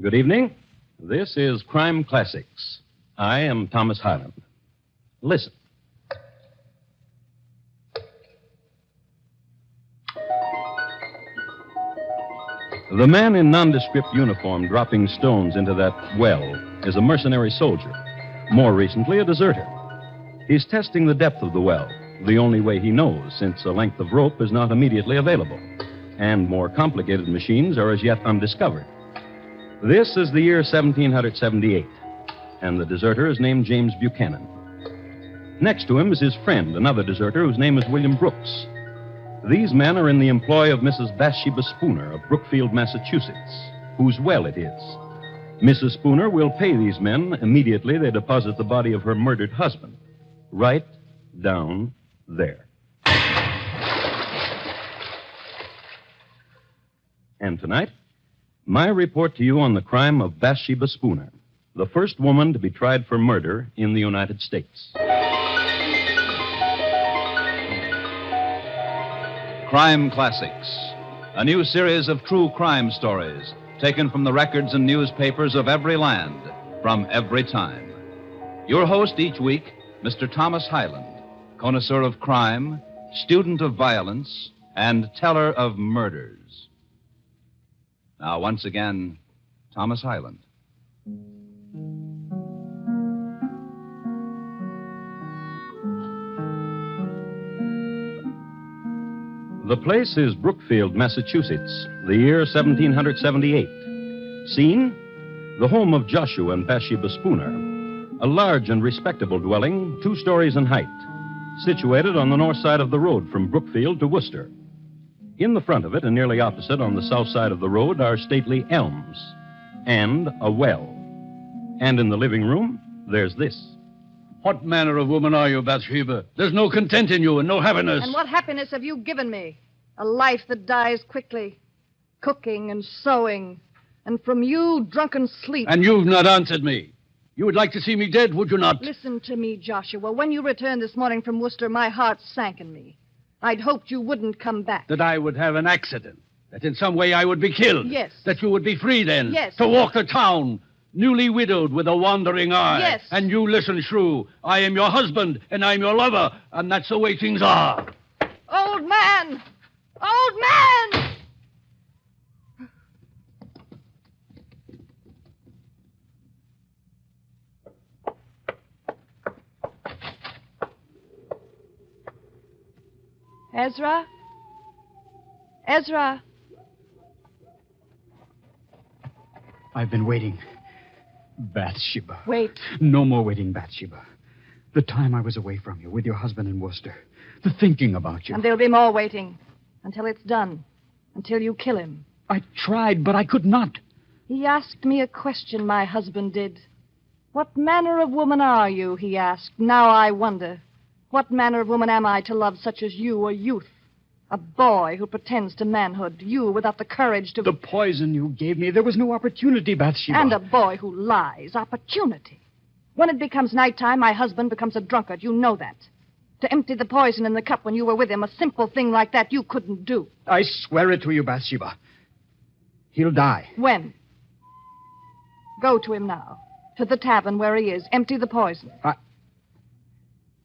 Good evening. This is Crime Classics. I am Thomas Hyland. Listen. The man in nondescript uniform dropping stones into that well is a mercenary soldier, more recently a deserter. He's testing the depth of the well, the only way he knows, since a length of rope is not immediately available, and more complicated machines are as yet undiscovered. This is the year 1778, and the deserter is named James Buchanan. Next to him is his friend, another deserter whose name is William Brooks. These men are in the employ of Mrs. Bathsheba Spooner of Brookfield, Massachusetts, whose well it is. Mrs. Spooner will pay these men immediately they deposit the body of her murdered husband, right down there. And tonight, my report to you on the crime of Bathsheba Spooner, the first woman to be tried for murder in the United States. Crime Classics, a new series of true crime stories taken from the records and newspapers of every land, from every time. Your host each week, Mr. Thomas Hyland, connoisseur of crime, student of violence, and teller of murders. Now, once again, Thomas Hyland. The place is Brookfield, Massachusetts, the year 1778. Scene, the home of Joshua and Bathsheba Spooner, a large and respectable dwelling, 2 stories in height, situated on the north side of the road from Brookfield to Worcester. In the front of it, and nearly opposite on the south side of the road, are stately elms and a well. And in the living room, there's this. What manner of woman are you, Bathsheba? There's no content in you and no happiness. And what happiness have you given me? A life that dies quickly, cooking and sewing, and from you, drunken sleep. And you've not answered me. You would like to see me dead, would you not? Listen to me, Joshua. When you returned this morning from Worcester, my heart sank in me. I'd hoped you wouldn't come back. That I would have an accident. That in some way I would be killed. Yes. That you would be free then. Yes. To walk the town, newly widowed with a wandering eye. Yes. And you listen, shrew. I am your husband, and I'm your lover, and that's the way things are. Old man! Old man! Ezra? Ezra? I've been waiting. Bathsheba. Wait. No more waiting, Bathsheba. The time I was away from you with your husband in Worcester. The thinking about you. And there'll be more waiting. Until it's done. Until you kill him. I tried, but I could not. He asked me a question, my husband did. What manner of woman are you, he asked. Now I wonder. What manner of woman am I to love such as you, a youth? A boy who pretends to manhood. You without the courage to... The poison you gave me, there was no opportunity, Bathsheba. And a boy who lies. Opportunity. When it becomes nighttime, my husband becomes a drunkard. You know that. To empty the poison in the cup when you were with him, a simple thing like that you couldn't do. I swear it to you, Bathsheba. He'll die. When? Go to him now. To the tavern where he is. Empty the poison.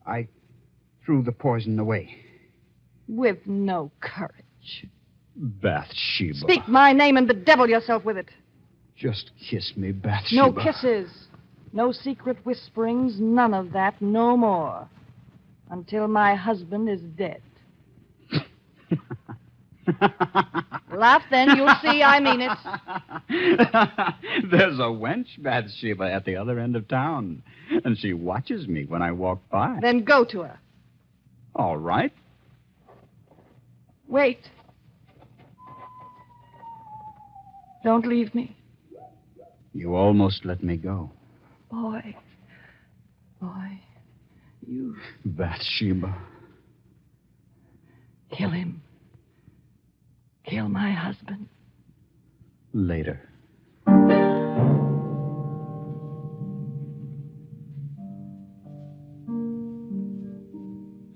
I threw the poison away. With no courage. Bathsheba. Speak my name and bedevil yourself with it. Just kiss me, Bathsheba. No kisses. No secret whisperings. None of that. No more. Until my husband is dead. Laugh then. You'll see I mean it. There's a wench, Bathsheba, at the other end of town. And she watches me when I walk by. Then go to her. All right. Wait. Don't leave me. You almost let me go. Boy, you... Bathsheba. Kill him. Kill my husband. Later.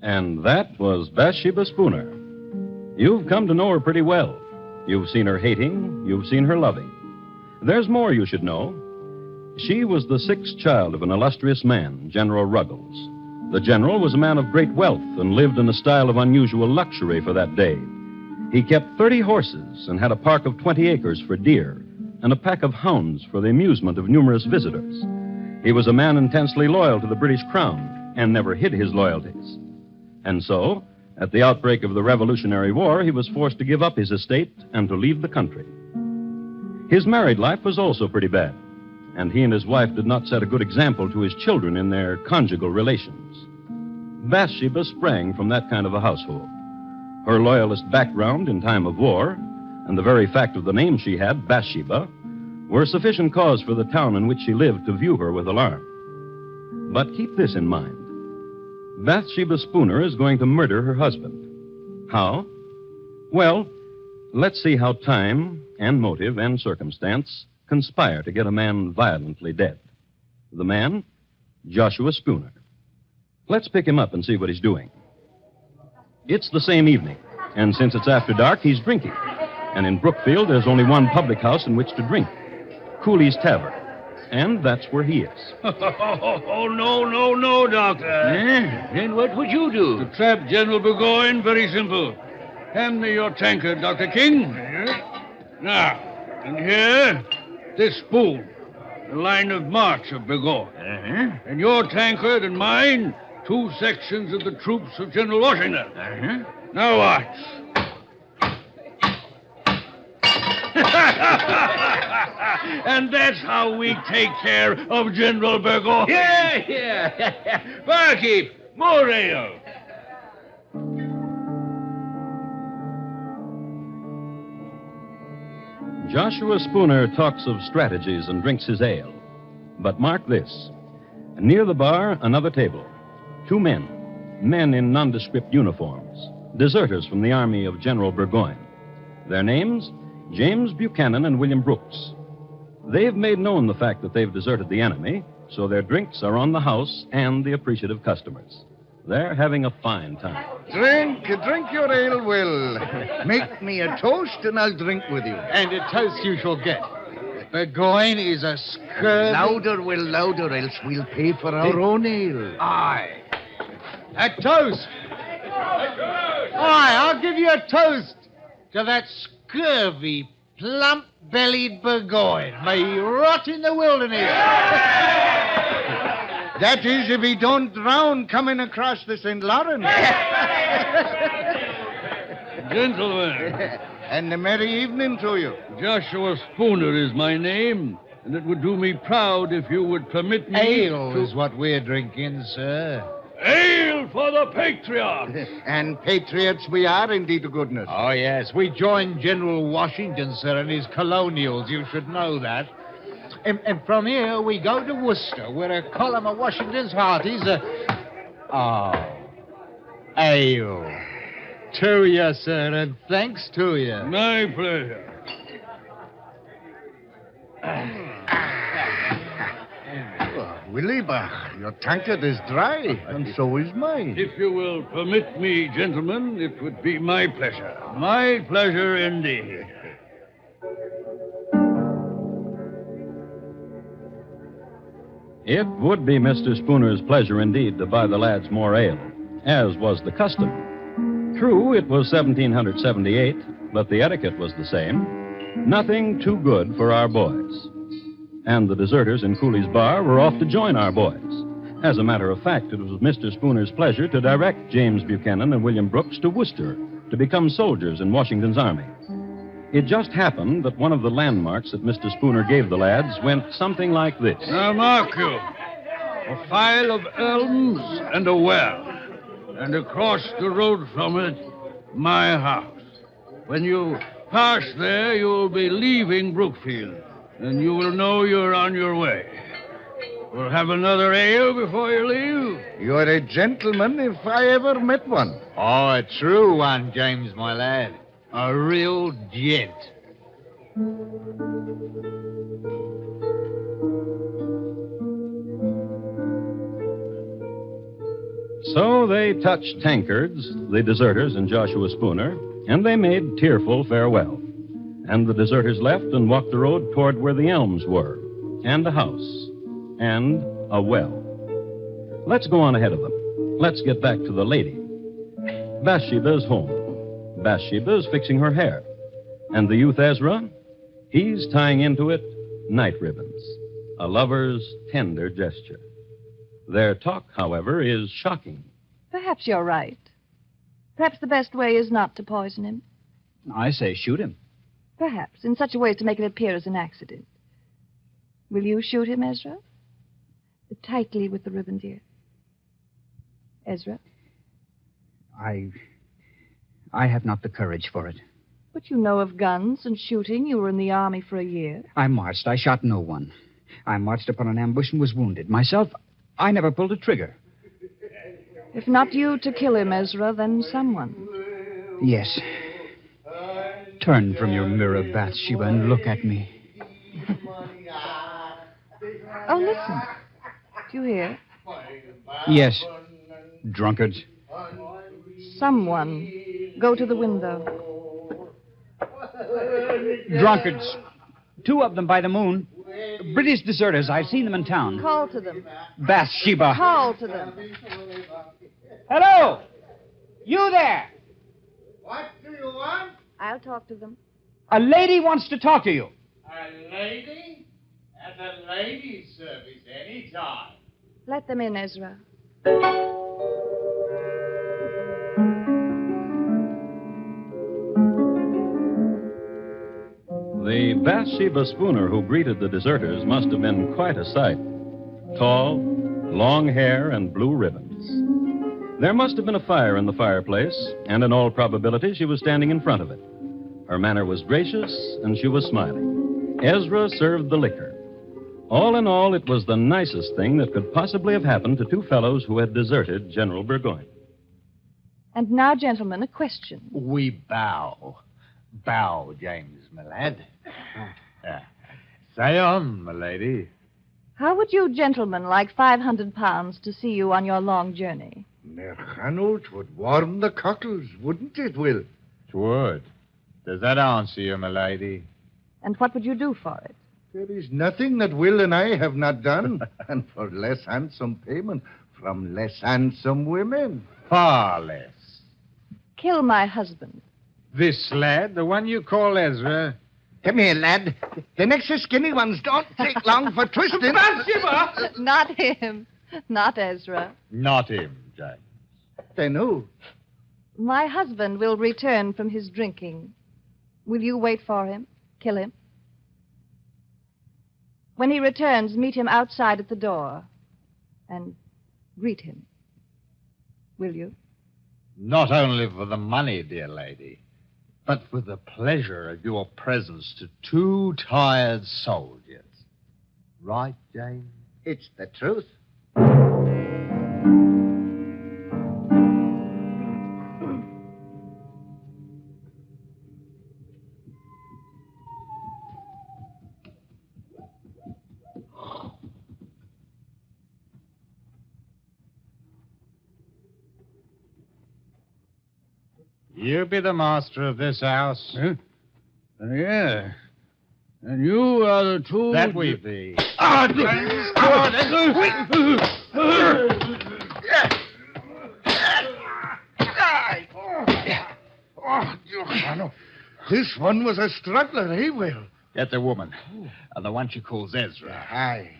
And that was Bathsheba Spooner. You've come to know her pretty well. You've seen her hating, you've seen her loving. There's more you should know. She was the sixth child of an illustrious man, General Ruggles. The general was a man of great wealth and lived in a style of unusual luxury for that day. He kept 30 horses and had a park of 20 acres for deer and a pack of hounds for the amusement of numerous visitors. He was a man intensely loyal to the British Crown and never hid his loyalties. And so, at the outbreak of the Revolutionary War, he was forced to give up his estate and to leave the country. His married life was also pretty bad, and he and his wife did not set a good example to his children in their conjugal relations. Bathsheba sprang from that kind of a household. Her loyalist background in time of war, and the very fact of the name she had, Bathsheba, were sufficient cause for the town in which she lived to view her with alarm. But keep this in mind. Bathsheba Spooner is going to murder her husband. How? Well, let's see how time and motive and circumstance conspire to get a man violently dead. The man, Joshua Spooner. Let's pick him up and see what he's doing. It's the same evening, and since it's after dark, he's drinking. And in Brookfield, there's only one public house in which to drink, Cooley's Tavern. And that's where he is. Oh, no, Doctor. Then what would you do? To trap General Burgoyne, very simple. Hand me your tankard, Dr. King. Now, and here, this spoon, the line of march of Burgoyne. And your tankard and mine, 2 sections of the troops of General Washington. Now watch. And that's how we take care of General Burgoyne. Yeah. Barkeep, more ale. Joshua Spooner talks of strategies and drinks his ale. But mark this. Near the bar, another table. 2 men in nondescript uniforms, deserters from the army of General Burgoyne. Their names, James Buchanan and William Brooks. They've made known the fact that they've deserted the enemy, so their drinks are on the house and the appreciative customers. They're having a fine time. Drink your ale, Will. Make me a toast and I'll drink with you. And a toast you shall get. Burgoyne is a scurvy... Louder, Will, louder, else we'll pay for our own ale. Aye. A toast. Aye, I'll give you a toast to that scurvy, plump-bellied Burgoyne. May he rot in the wilderness. That is, if he don't drown coming across the St. Lawrence. Gentlemen. And a merry evening to you. Joshua Spooner is my name, and it would do me proud if you would permit me Ale is what we're drinking, sir. Ale for the patriot! And patriots we are, indeed, to goodness. Oh, yes. We joined General Washington, sir, and his colonials. You should know that. And from here, we go to Worcester, where a column of Washington's hearties ale. To you, sir, and thanks to you. My pleasure. Willie, your tankard is dry, and so is mine. If you will permit me, gentlemen, it would be my pleasure. My pleasure indeed. It would be Mr. Spooner's pleasure indeed to buy the lads more ale, as was the custom. True, it was 1778, but the etiquette was the same. Nothing too good for our boys. And the deserters in Cooley's bar were off to join our boys. As a matter of fact, it was Mr. Spooner's pleasure to direct James Buchanan and William Brooks to Worcester to become soldiers in Washington's army. It just happened that one of the landmarks that Mr. Spooner gave the lads went something like this. Now, mark you. A file of elms and a well. And across the road from it, my house. When you pass there, you'll be leaving Brookfield. And you will know you're on your way. We'll have another ale before you leave. You're a gentleman if I ever met one. Oh, a true one, James, my lad. A real gent. So they touched tankards, the deserters and Joshua Spooner, and they made tearful farewell. And the deserters left and walked the road toward where the elms were, and a house, and a well. Let's go on ahead of them. Let's get back to the lady. Bathsheba is home. Bathsheba is fixing her hair. And the youth Ezra, he's tying into it night ribbons, a lover's tender gesture. Their talk, however, is shocking. Perhaps you're right. Perhaps the best way is not to poison him. I say shoot him. Perhaps, in such a way as to make it appear as an accident. Will you shoot him, Ezra? Tightly with the ribbon, dear. Ezra? I have not the courage for it. But you know of guns and shooting. You were in the army for a year. I marched. I shot no one. I marched upon an ambush and was wounded. Myself, I never pulled a trigger. If not you to kill him, Ezra, then someone. Yes. Turn from your mirror, Bathsheba, and look at me. Oh, listen. Do you hear? Yes. Drunkards. Someone. Go to the window. Drunkards. 2 of them by the moon. British deserters. I've seen them in town. Call to them. Bathsheba. Call to them. Hello! You there! What do you want? I'll talk to them. A lady wants to talk to you. A lady? At the ladies' service any time. Let them in, Ezra. The Bathsheba Spooner who greeted the deserters must have been quite a sight. Tall, long hair, and blue ribbons. There must have been a fire in the fireplace, and in all probability she was standing in front of it. Her manner was gracious, and she was smiling. Ezra served the liquor. All in all, it was the nicest thing that could possibly have happened to 2 fellows who had deserted General Burgoyne. And now, gentlemen, a question. We bow. Bow, James, my lad. Say on, my lady. How would you gentlemen like 500 pounds to see you on your long journey? Merchant would warm the cockles, wouldn't it, Will? Twould. Does that answer you, my lady? And what would you do for it? There is nothing that Will and I have not done, and for less handsome payment from less handsome women. Far less. Kill my husband. This lad, the one you call Ezra. Come here, lad. The next skinny ones don't take long for twisting. Not him. Not Ezra. Not him, James. Then who? My husband will return from his drinking. Will you wait for him? Kill him? When he returns, meet him outside at the door and greet him. Will you? Not only for the money, dear lady, but for the pleasure of your presence to 2 tired soldiers. Right, James? It's the truth. You be the master of this house. Huh? Yeah. And you are the 2... That we be. This one was a struggler, eh, Will? Get the woman. And the one she calls Ezra. Aye.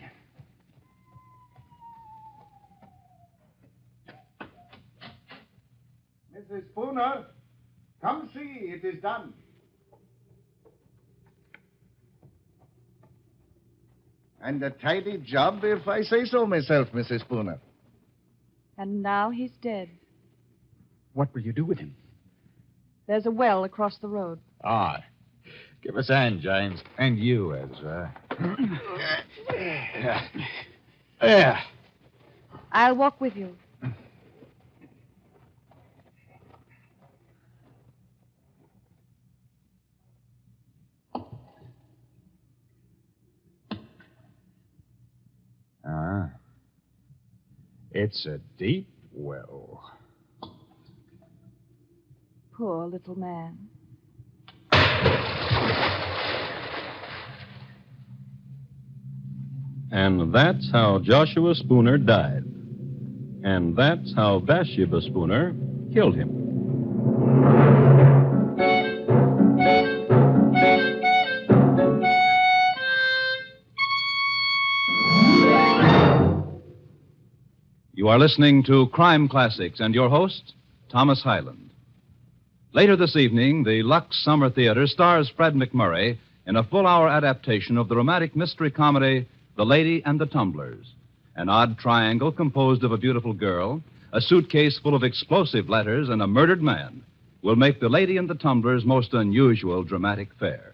Mrs. Spooner, come see, it is done. And a tidy job, if I say so myself, Mrs. Spooner. And now he's dead. What will you do with him? There's a well across the road. Aye. Give us a hand, James. And you, Ezra. There. I'll walk with you. It's a deep well. Poor little man. And that's how Joshua Spooner died. And that's how Bathsheba Spooner killed him. You are listening to Crime Classics and your host, Thomas Hyland. Later this evening, the Lux Summer Theater stars Fred McMurray in a full-hour adaptation of the romantic mystery comedy The Lady and the Tumblers, an odd triangle composed of a beautiful girl, a suitcase full of explosive letters, and a murdered man will make The Lady and the Tumblers' most unusual dramatic fare.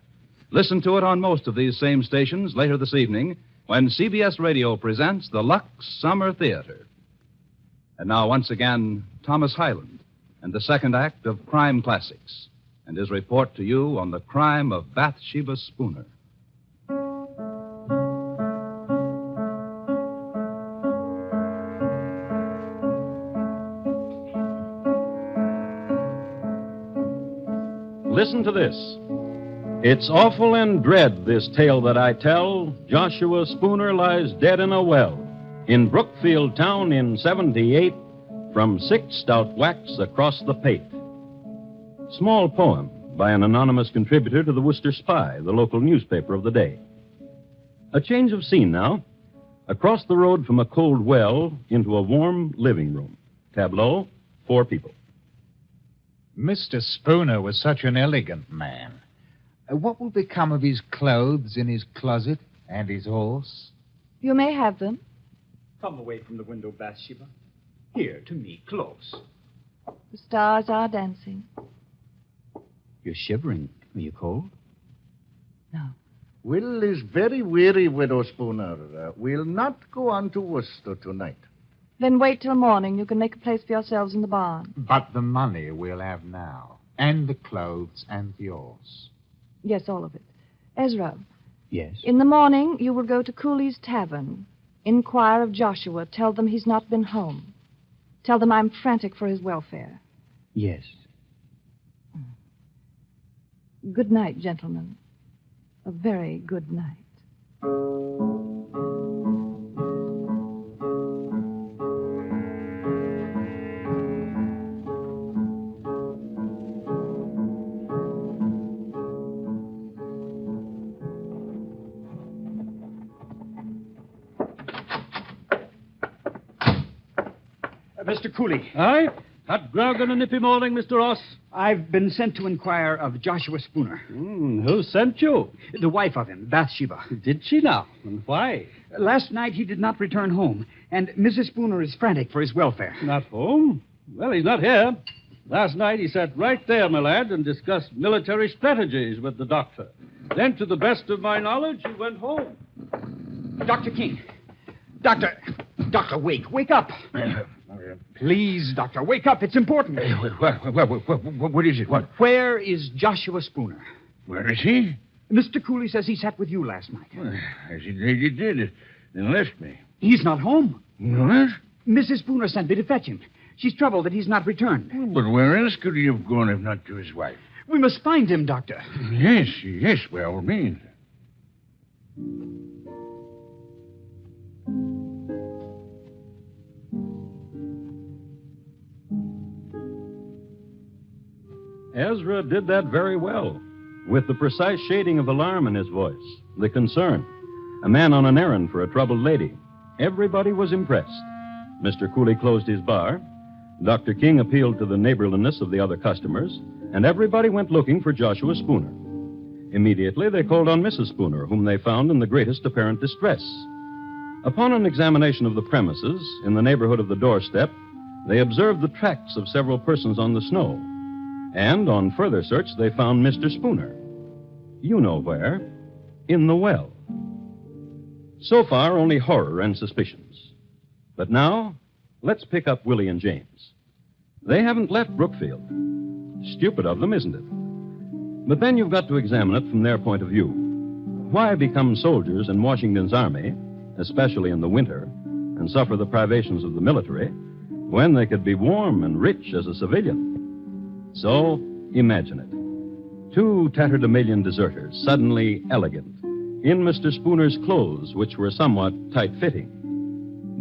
Listen to it on most of these same stations later this evening when CBS Radio presents the Lux Summer Theater. And now, once again, Thomas Hyland and the second act of Crime Classics and his report to you on the crime of Bathsheba Spooner. Listen to this. It's awful and dread, this tale that I tell. Joshua Spooner lies dead in a well in Brookfield town in 78 from 6 stout whacks across the pate. Small poem by an anonymous contributor to the Worcester Spy, the local newspaper of the day. A change of scene now. Across the road from a cold well into a warm living room. Tableau, 4 people. Mr. Spooner was such an elegant man. What will become of his clothes in his closet and his horse? You may have them. Come away from the window, Bathsheba. Here, to me, close. The stars are dancing. You're shivering. Are you cold? No. Will is very weary, Widow Spooner. We'll not go on to Worcester tonight. Then wait till morning. You can make a place for yourselves in the barn. But the money we'll have now, and the clothes and the horse. Yes, all of it. Ezra, Yes. in the morning you will go to Cooley's Tavern. Inquire of Joshua. Tell them he's not been home. Tell them I'm frantic for his welfare. Yes. Good night, gentlemen. A very good night. Mr. Cooley. Aye? Hot grog on a nippy morning, Mr. Ross? I've been sent to inquire of Joshua Spooner. Who sent you? The wife of him, Bathsheba. Did she now? And why? Last night he did not return home, and Mrs. Spooner is frantic for his welfare. Not home? Well, he's not here. Last night he sat right there, my lad, and discussed military strategies with the doctor. Then, to the best of my knowledge, he went home. Dr. King. Doctor, wake up. Please, Doctor, wake up. It's important. What is it? What? Where is Joshua Spooner? Where is he? Mr. Cooley says he sat with you last night. Well, as he did, then left me. He's not home. What? Mrs. Spooner sent me to fetch him. She's troubled that he's not returned. But where else could he have gone if not to his wife? We must find him, Doctor. Yes, by all means. Ezra did that very well, with the precise shading of alarm in his voice, the concern. A man on an errand for a troubled lady. Everybody was impressed. Mr. Cooley closed his bar. Dr. King appealed to the neighborliness of the other customers, and everybody went looking for Joshua Spooner. Immediately, they called on Mrs. Spooner, whom they found in the greatest apparent distress. Upon an examination of the premises, in the neighborhood of the doorstep, they observed the tracks of several persons on the snow. And on further search, they found Mr. Spooner. You know where. In the well. So far, only horror and suspicions. But now, let's pick up Willie and James. They haven't left Brookfield. Stupid of them, isn't it? But then you've got to examine it from their point of view. Why become soldiers in Washington's army, especially in the winter, and suffer the privations of the military, when they could be warm and rich as a civilian? So, imagine it. 2 tatterdemalion deserters, suddenly elegant, in Mr. Spooner's clothes, which were somewhat tight-fitting.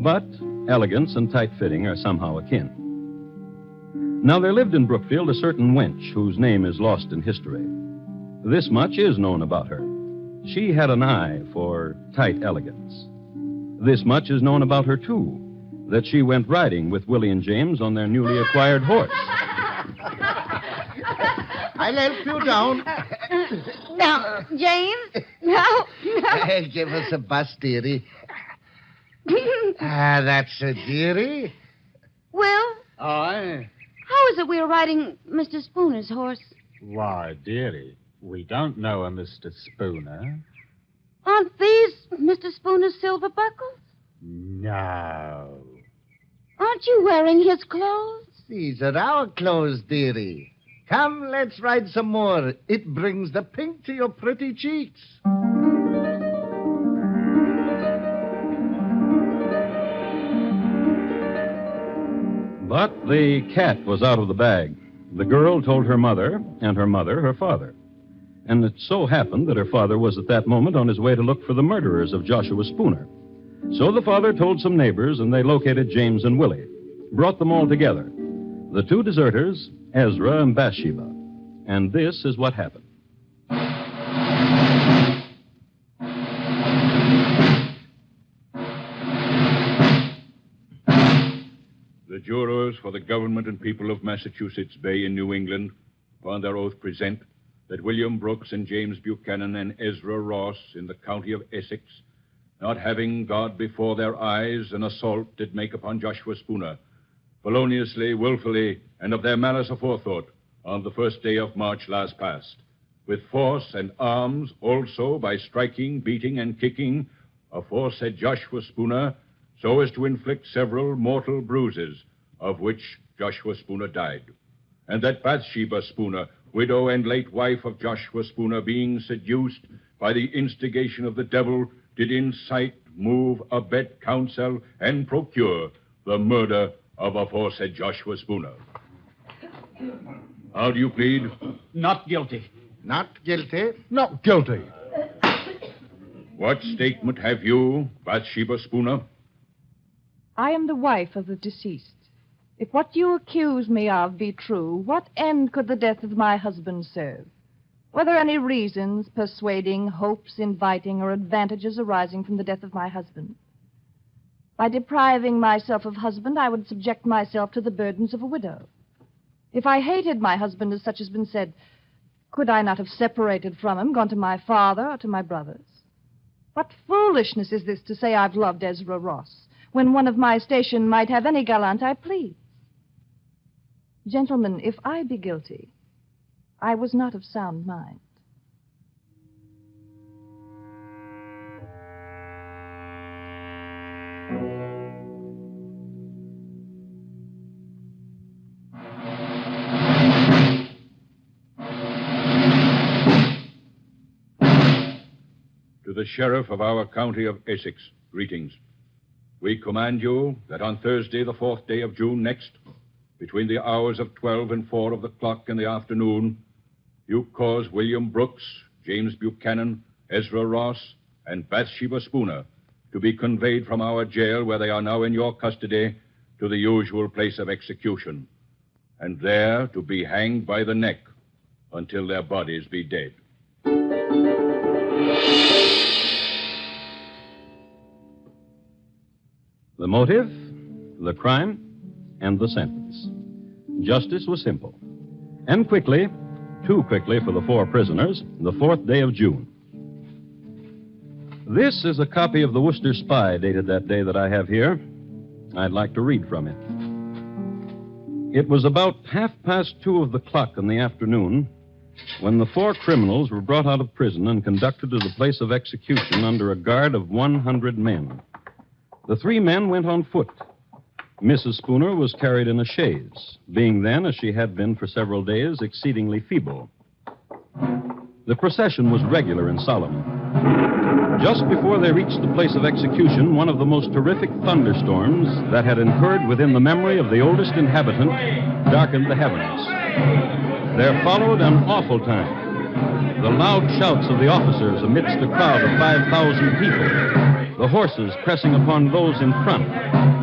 But elegance and tight-fitting are somehow akin. Now, there lived in Brookfield a certain wench whose name is lost in history. This much is known about her. She had an eye for tight elegance. This much is known about her, too, that she went riding with Willie and James on their newly acquired horse. I'll help you down. Now, James. No. Give us a bus, dearie. That's a dearie. Will, Aye. how is it we are riding Mr. Spooner's horse? Why, dearie, we don't know a Mr. Spooner. Aren't these Mr. Spooner's silver buckles? No. Aren't you wearing his clothes? These are our clothes, dearie. Come, let's ride some more. It brings the pink to your pretty cheeks. But the cat was out of the bag. The girl told her mother, and her mother her father. And it so happened that her father was at that moment on his way to look for the murderers of Joshua Spooner. So the father told some neighbors, and they located James and Willie, brought them all together. The two deserters, Ezra and Bathsheba. And this is what happened. The jurors for the government and people of Massachusetts Bay in New England, upon their oath, present that William Brooks and James Buchanan and Ezra Ross in the county of Essex, not having God before their eyes, an assault did make upon Joshua Spooner, feloniously, willfully, and of their malice aforethought, on the 1st day of March last past, with force and arms, also by striking, beating, and kicking aforesaid Joshua Spooner, so as to inflict several mortal bruises, of which Joshua Spooner died. And that Bathsheba Spooner, widow and late wife of Joshua Spooner, being seduced by the instigation of the devil, did incite, move, abet, counsel, and procure the murder of aforesaid Joshua Spooner. How do you plead? Not guilty. Not guilty. Not guilty. What statement have you, Bathsheba Spooner? I am the wife of the deceased. If what you accuse me of be true, what end could the death of my husband serve? Were there any reasons, persuading, hopes, inviting, or advantages arising from the death of my husband? By depriving myself of husband, I would subject myself to the burdens of a widow. If I hated my husband, as such has been said, could I not have separated from him, gone to my father or to my brothers? What foolishness is this to say I've loved Ezra Ross, when one of my station might have any gallant I please? Gentlemen, if I be guilty, I was not of sound mind. To the sheriff of our county of Essex, greetings. We command you that on Thursday, the 4th day of June next, between the hours of 12 and 4 of the clock in the afternoon, you cause William Brooks, James Buchanan, Ezra Ross, and Bathsheba Spooner to be conveyed from our jail, where they are now in your custody, to the usual place of execution, and there to be hanged by the neck until their bodies be dead. The motive, the crime, and the sentence. Justice was simple. And quickly, too quickly for the 4 prisoners, the 4th day of June. This is a copy of the Worcester Spy dated that day that I have here. I'd like to read from it. It was about 2:30 of the clock in the afternoon when the 4 criminals were brought out of prison and conducted to the place of execution under a guard of 100 men. The 3 men went on foot. Mrs. Spooner was carried in a chaise, being then, as she had been for several days, exceedingly feeble. The procession was regular and solemn. Just before they reached the place of execution, one of the most terrific thunderstorms that had occurred within the memory of the oldest inhabitant darkened the heavens. There followed an awful time. The loud shouts of the officers amidst a crowd of 5,000 people. The horses pressing upon those in front.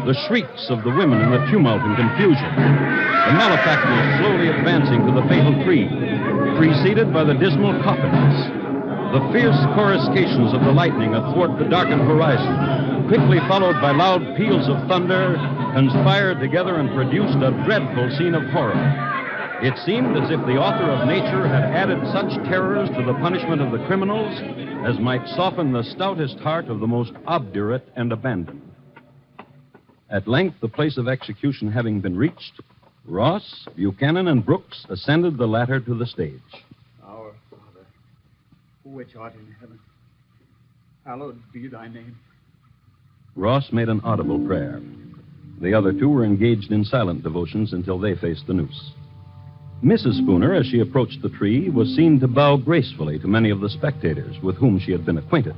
The shrieks of the women in the tumult and confusion. The malefactors slowly advancing to the fatal tree, preceded by the dismal coffins. The fierce coruscations of the lightning athwart the darkened horizon, quickly followed by loud peals of thunder, conspired together and produced a dreadful scene of horror. It seemed as if the author of nature had added such terrors to the punishment of the criminals as might soften the stoutest heart of the most obdurate and abandoned. At length, the place of execution having been reached, Ross, Buchanan, and Brooks ascended the ladder to the stage. Our Father, which art in heaven, hallowed be thy name. Ross made an audible prayer. The other two were engaged in silent devotions until they faced the noose. Mrs. Spooner, as she approached the tree, was seen to bow gracefully to many of the spectators with whom she had been acquainted.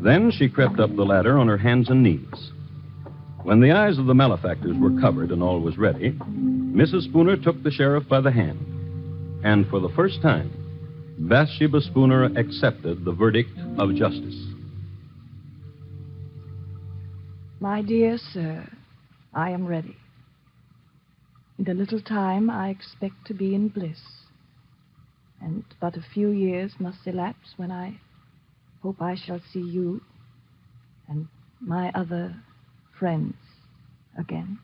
Then she crept up the ladder on her hands and knees. When the eyes of the malefactors were covered and all was ready, Mrs. Spooner took the sheriff by the hand. And for the first time, Bathsheba Spooner accepted the verdict of justice. My dear sir, I am ready. In a little time, I expect to be in bliss. And but a few years must elapse when I hope I shall see you and my other friends again.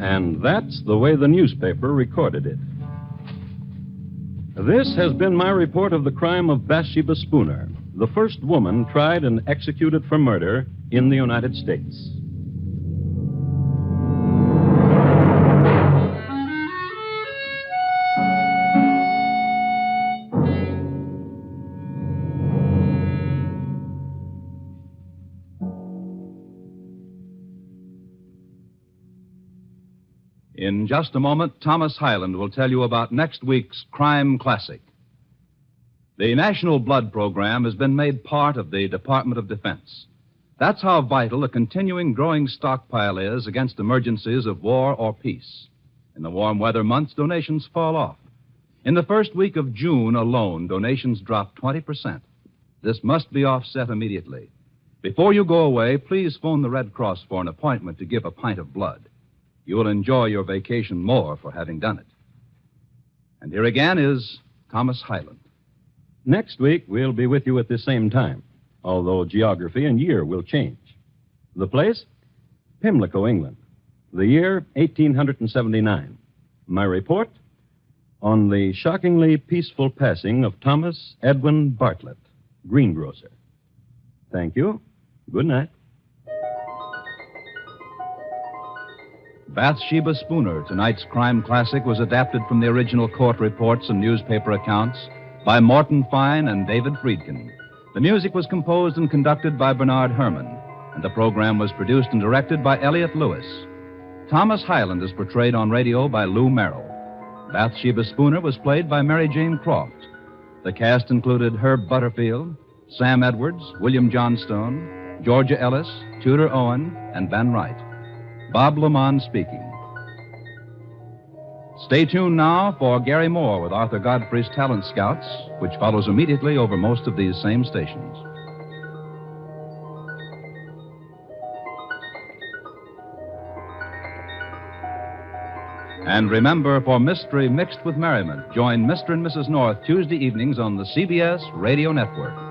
And that's the way the newspaper recorded it. This has been my report of the crime of Bathsheba Spooner, the first woman tried and executed for murder in the United States. In just a moment, Thomas Hyland will tell you about next week's Crime Classic. The National Blood Program has been made part of the Department of Defense. That's how vital a continuing growing stockpile is against emergencies of war or peace. In the warm weather months, donations fall off. In the first week of June alone, donations dropped 20%. This must be offset immediately. Before you go away, please phone the Red Cross for an appointment to give a pint of blood. You will enjoy your vacation more for having done it. And here again is Thomas Hyland. Next week, we'll be with you at the same time, although geography and year will change. The place? Pimlico, England. The year, 1879. My report? On the shockingly peaceful passing of Thomas Edwin Bartlett, greengrocer. Thank you. Good night. Bathsheba Spooner, tonight's crime classic, was adapted from the original court reports and newspaper accounts by Morton Fine and David Friedkin. The music was composed and conducted by Bernard Herrmann, and the program was produced and directed by Elliott Lewis. Thomas Hyland is portrayed on radio by Lou Merrill. Bathsheba Spooner was played by Mary Jane Croft. The cast included Herb Butterfield, Sam Edwards, William Johnstone, Georgia Ellis, Tudor Owen, and Ben Wright. Bob Lamont speaking. Stay tuned now for Gary Moore with Arthur Godfrey's Talent Scouts, which follows immediately over most of these same stations. And remember, for mystery mixed with merriment, join Mr. and Mrs. North Tuesday evenings on the CBS Radio Network.